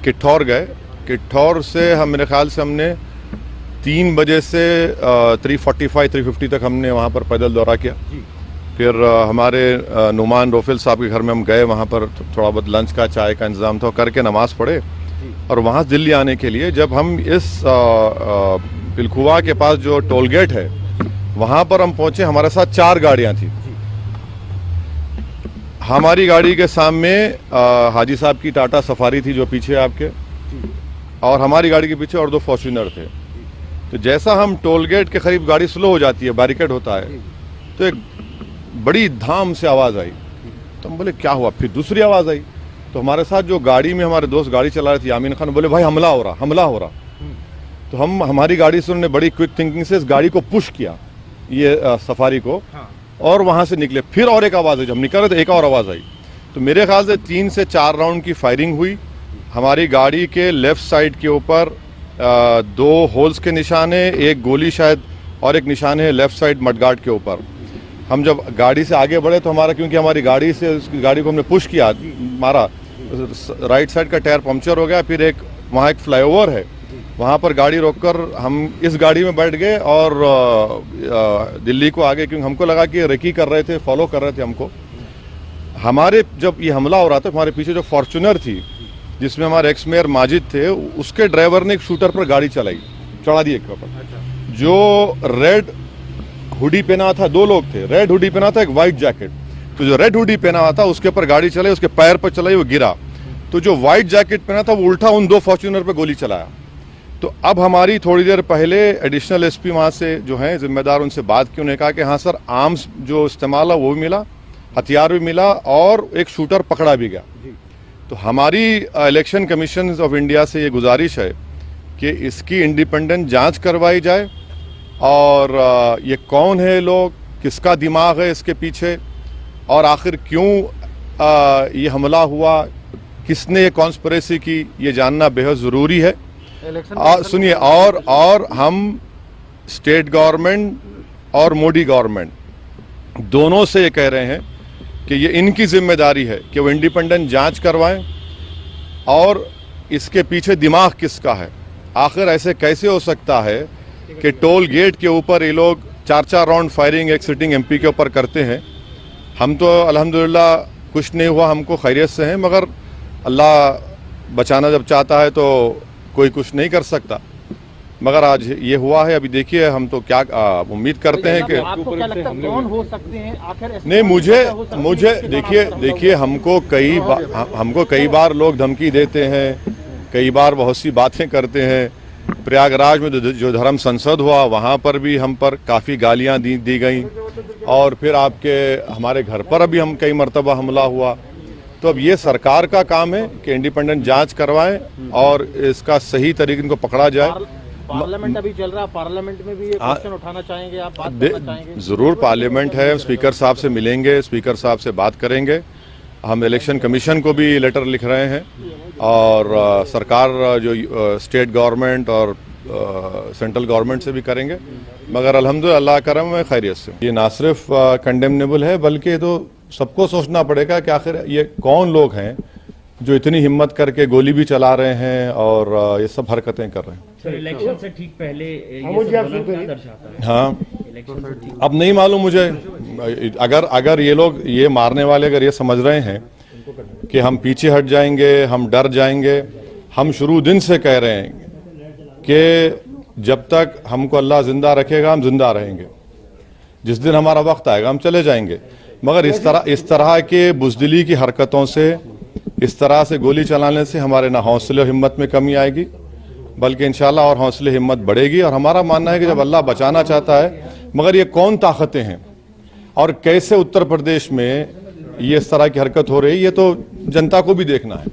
किठौर गए। किठौर से हम मेरे ख्याल से हमने 3 बजे से 3:45-3:50 तक हमने वहाँ पर पैदल दौरा किया। फिर हमारे नुमान रोफिल साहब के घर में हम गए, वहाँ पर थोड़ा बहुत लंच का चाय का इंतज़ाम था, करके नमाज़ पढ़े और वहाँ से दिल्ली आने के लिए जब हम इस पिलखुवा के पास जो टोल गेट है वहाँ पर हम पहुँचे, हमारे साथ 4 गाड़ियाँ थी। हमारी गाड़ी के सामने हाजी साहब की टाटा सफारी थी जो पीछे आपके, और हमारी गाड़ी के पीछे और 2 फॉर्च्यूनर थे। तो जैसा हम टोल गेट के करीब गाड़ी स्लो हो जाती है, बैरिकेड होता है, तो एक बड़ी धाम से आवाज़ आई। तो हम बोले क्या हुआ? फिर दूसरी आवाज़ आई। तो हमारे साथ जो गाड़ी में हमारे दोस्त गाड़ी चला रहे थे यामीन खान, बोले भाई हमला हो रहा, हमला हो रहा। तो हमारी गाड़ी से उन्होंने बड़ी क्विक थिंकिंग से इस गाड़ी को पुश किया, ये सफारी को, और वहाँ से निकले। फिर और एक आवाज़ आई, जब हम निकल रहे थे एक और आवाज़ आई। तो मेरे ख्याल से 3 से 4 राउंड की फायरिंग हुई। हमारी गाड़ी के लेफ्ट साइड के ऊपर 2 होल्स के निशान है, एक गोली शायद, और एक निशान है लेफ्ट साइड मडगार्ड के ऊपर। हम जब गाड़ी से आगे बढ़े तो हमारा, क्योंकि हमारी गाड़ी से उसकी गाड़ी को हमने पुश किया, मारा, राइट साइड का टायर पंक्चर हो गया। फिर वहाँ एक फ्लाईओवर है, वहाँ पर गाड़ी रोककर हम इस गाड़ी में बैठ गए और दिल्ली को आगे, क्योंकि हमको लगा कि रेकी कर रहे थे, फॉलो कर रहे थे हमको। हमारे जब ये हमला हो रहा था, हमारे पीछे जो फॉर्च्यूनर थी जिसमें हमारे एक्स मेयर माजिद थे, उसके ड्राइवर ने एक शूटर पर गाड़ी चलाई, चढ़ा दी एक ऊपर। जो रेड हुडी पहना था, 2 लोग थे, रेड हुडी पहना था, एक वाइट जैकेट। तो जो रेड हुडी पहना हुआ था उसके ऊपर गाड़ी चलाई, उसके पैर पर चलाई, वो गिरा। तो जो वाइट जैकेट पहना था वो उल्टा उन 2 फॉर्च्यूनर पर गोली चलाया। तो अब हमारी थोड़ी देर पहले एडिशनल एसपी वहाँ से जो हैं जिम्मेदार, उनसे बात की। उन्होंने कहा कि हाँ सर, आर्म्स जो इस्तेमाल है वो भी मिला, हथियार भी मिला, और एक शूटर पकड़ा भी गया। तो हमारी इलेक्शन कमीशन ऑफ इंडिया से ये गुजारिश है कि इसकी इंडिपेंडेंट जांच करवाई जाए, और ये कौन है लोग, किसका दिमाग है इसके पीछे, और आखिर क्यों ये हमला हुआ, किसने ये कॉन्स्पिरेसी की, ये जानना बेहद ज़रूरी है। सुनिए, और हम स्टेट गवर्नमेंट और मोदी गवर्नमेंट दोनों से ये कह रहे हैं कि ये इनकी जिम्मेदारी है कि वो इंडिपेंडेंट जांच करवाएं, और इसके पीछे दिमाग किसका है। आखिर ऐसे कैसे हो सकता है कि टोल गेट के ऊपर ये लोग 4-4 राउंड फायरिंग एक सिटिंग एमपी के ऊपर करते हैं। हम तो अल्हम्दुलिल्लाह कुछ नहीं हुआ, हमको खैरियत से हैं, मगर अल्लाह बचाना जब चाहता है तो कोई कुछ नहीं कर सकता। मगर आज ये हुआ है। अभी देखिए, हम तो क्या उम्मीद करते हैं कि आपको क्या लगता है कौन हो सकते हैं आखिर? नहीं, मुझे देखिए हमको कई बार लोग धमकी देते हैं, कई बार बहुत सी बातें करते हैं। प्रयागराज में जो धर्म संसद हुआ वहाँ पर भी हम पर काफ़ी गालियाँ दी गई, और फिर हमारे घर पर अभी हम कई मरतबा हमला हुआ। तो अब ये सरकार का काम है कि इंडिपेंडेंट जांच करवाएं और इसका सही तरीके इनको पकड़ा जाए। पार्लियामेंट अभी चल रहा है, पार्लियामेंट में भी ये क्वेश्चन उठाना चाहेंगे आप, बात करना चाहेंगे? जरूर, पार्लियामेंट है, स्पीकर साहब से मिलेंगे, स्पीकर साहब से बात करेंगे। हम इलेक्शन कमीशन को भी लेटर लिख रहे हैं, और सरकार जो स्टेट गवर्नमेंट और सेंट्रल गवर्नमेंट से भी करेंगे। मगर अल्हम्दुलिल्लाह अल्लाह करम में खैरियत से। ये ना सिर्फ कंडेमनेबल है, बल्कि तो सबको सोचना पड़ेगा कि आखिर ये कौन लोग हैं जो इतनी हिम्मत करके गोली भी चला रहे हैं और ये सब हरकतें कर रहे हैं। सर, इलेक्शन से ठीक पहले ये सब क्या दर्शाता है? हाँ, इलेक्शन से ठीक अब नहीं मालूम मुझे। अगर ये लोग, ये मारने वाले अगर ये समझ रहे हैं कि हम पीछे हट जाएंगे, हम डर जाएंगे, हम शुरू दिन से कह रहे हैं कि जब तक हमको अल्लाह जिंदा रखेगा हम जिंदा रहेंगे, जिस दिन हमारा वक्त आएगा हम चले जाएंगे। मगर इस तरह के बुज़दिली की हरकतों से, इस तरह से गोली चलाने से हमारे ना हौसले और हिम्मत में कमी आएगी, बल्कि इंशाल्लाह और हौसले हिम्मत बढ़ेगी। और हमारा मानना है कि जब अल्लाह बचाना चाहता है, मगर ये कौन ताकतें हैं और कैसे उत्तर प्रदेश में ये इस तरह की हरकत हो रही है, ये तो जनता को भी देखना है।